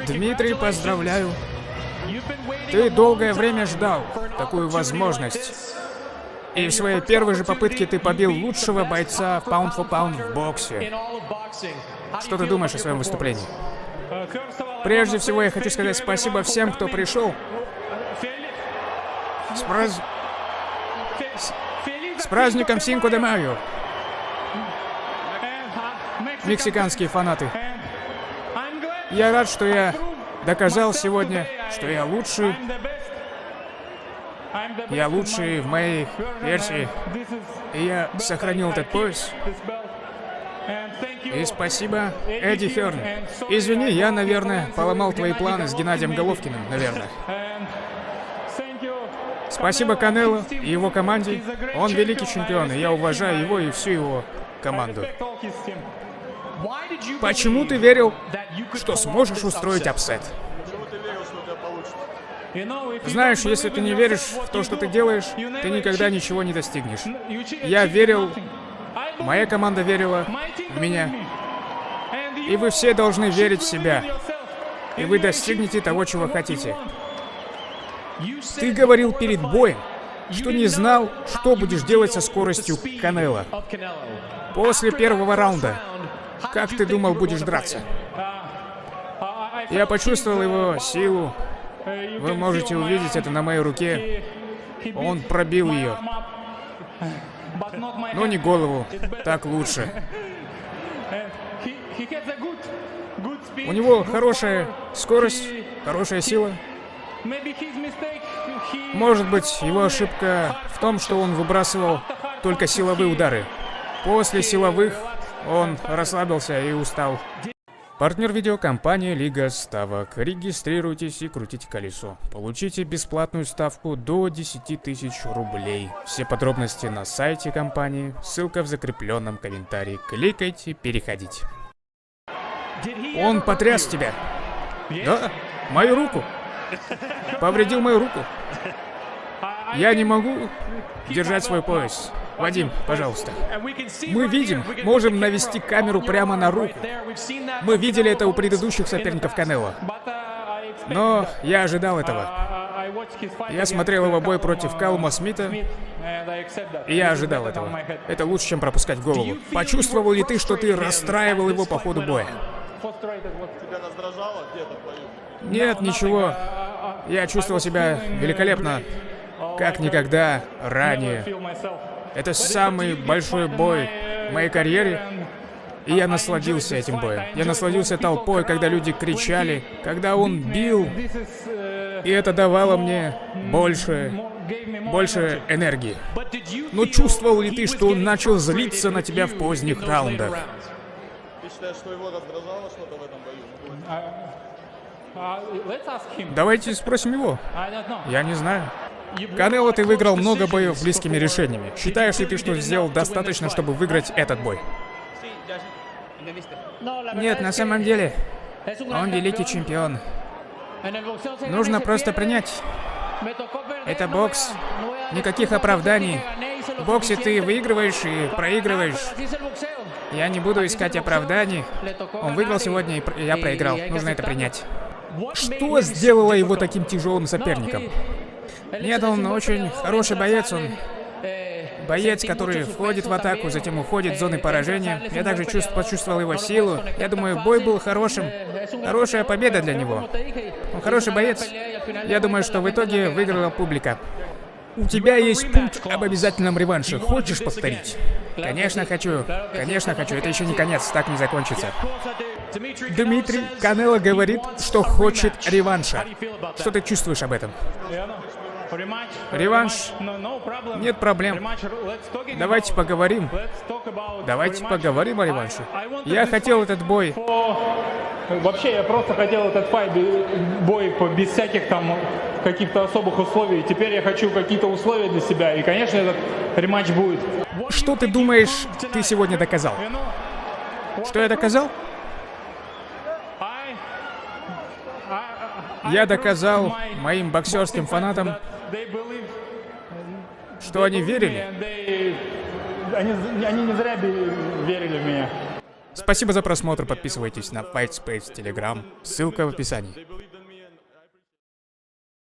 Дмитрий, поздравляю. Ты долгое время ждал такую возможность. И в своей первой же попытке ты побил лучшего бойца Pound for Pound в боксе. Что ты думаешь о своем выступлении? Прежде всего, я хочу сказать спасибо всем, кто пришел. С праздником Синко де Майо. Мексиканские фанаты. Я рад, что я доказал сегодня, что я лучший. Я лучший в моей версии. И я сохранил этот пояс. И спасибо, Эдди Хёрн. Извини, я, наверное, поломал твои планы с Геннадием Головкиным, наверное. Спасибо Канело и его команде. Он великий чемпион, и я уважаю его и всю его команду. Почему ты верил, что сможешь устроить апсет? Знаешь, если ты не веришь в то, что ты делаешь, ты никогда ничего не достигнешь. Я верил, моя команда верила в меня. И вы все должны верить в себя. И вы достигнете того, чего хотите. Ты говорил перед боем, что не знал, что будешь делать со скоростью Канело. После первого раунда, как ты думал, будешь драться? Я почувствовал его силу. Вы можете увидеть это на моей руке. Он пробил ее. Но не голову. Так лучше. У него хорошая скорость, хорошая сила. Может быть, его ошибка в том, что он выбрасывал только силовые удары. После силовых он расслабился и устал. Партнер видео — компания Лига Ставок. Регистрируйтесь и крутите колесо. Получите бесплатную ставку до 10 тысяч рублей. Все подробности на сайте компании. Ссылка в закрепленном комментарии. Кликайте, переходите. Он потряс тебя. Да, мою руку. Повредил мою руку. Я не могу держать свой пояс. Вадим, пожалуйста. Мы видим, можем навести камеру прямо на руку. Мы видели это у предыдущих соперников Канело. Но я ожидал этого. Я смотрел его бой против Калума Смита, и я ожидал этого. Это лучше, чем пропускать голову. Почувствовал ли ты, что ты расстраивал его по ходу боя? Нет, ничего. Я чувствовал себя великолепно, как никогда ранее. Это самый большой бой в моей карьере, и я насладился этим боем. Я насладился толпой, когда люди кричали, когда он бил, и это давало мне больше энергии. Но чувствовал ли ты, что он начал злиться на тебя в поздних раундах? Ты считаешь, что его раздражало что-то в этом бою? Давайте спросим его. Я не знаю. Канело, ты выиграл много боев близкими решениями. Считаешь ли ты, что сделал достаточно, чтобы выиграть этот бой? Нет, на самом деле, он великий чемпион. Нужно просто принять. Это бокс. Никаких оправданий. В боксе ты выигрываешь и проигрываешь. Я не буду искать оправданий. Он выиграл сегодня, и я проиграл. Нужно это принять. Что сделало его таким тяжелым соперником? Нет, он очень хороший боец, он боец, который входит в атаку, затем уходит в зоны поражения. Я также почувствовал его силу. Я думаю, бой был хорошим. Хорошая победа для него. Он хороший боец. Я думаю, что в итоге выиграла публика. У тебя есть пункт об обязательном реванше. Хочешь повторить? Конечно, хочу. Конечно, хочу. Это еще не конец, так не закончится. Дмитрий, Канело говорит, что хочет реванша. Что ты чувствуешь об этом? Реванш? Нет проблем. Давайте поговорим. Давайте поговорим о реванше. Я хотел этот бой. Вообще, я просто хотел этот бой без всяких там каких-то особых условий. Теперь я хочу какие-то условия для себя. И, конечно, этот рематч будет. Что ты думаешь, ты сегодня доказал? Что я доказал? Я доказал моим боксерским фанатам, что они верили. Они не зря верили в меня. Спасибо за просмотр, подписывайтесь на Fight Space Telegram, ссылка в описании.